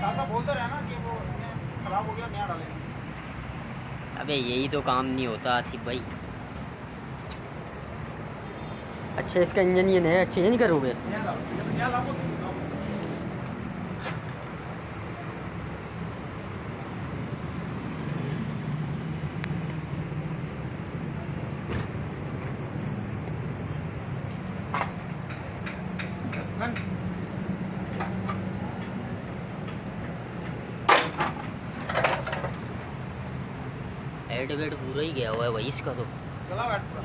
ऐसा बोलते रहे ना कि वो खराब हो गया, नया डालेंगे। अबे यही तो काम नहीं होता आसिफ भाई। अच्छा इसका इंजन ये नया चेंज करोगे? नया डालो, जब नया लाओ तो लाओ। ढक्कन हेड वेड पूरा ही गया हुआ है भाई इसका तो। गला बैठ पूरा।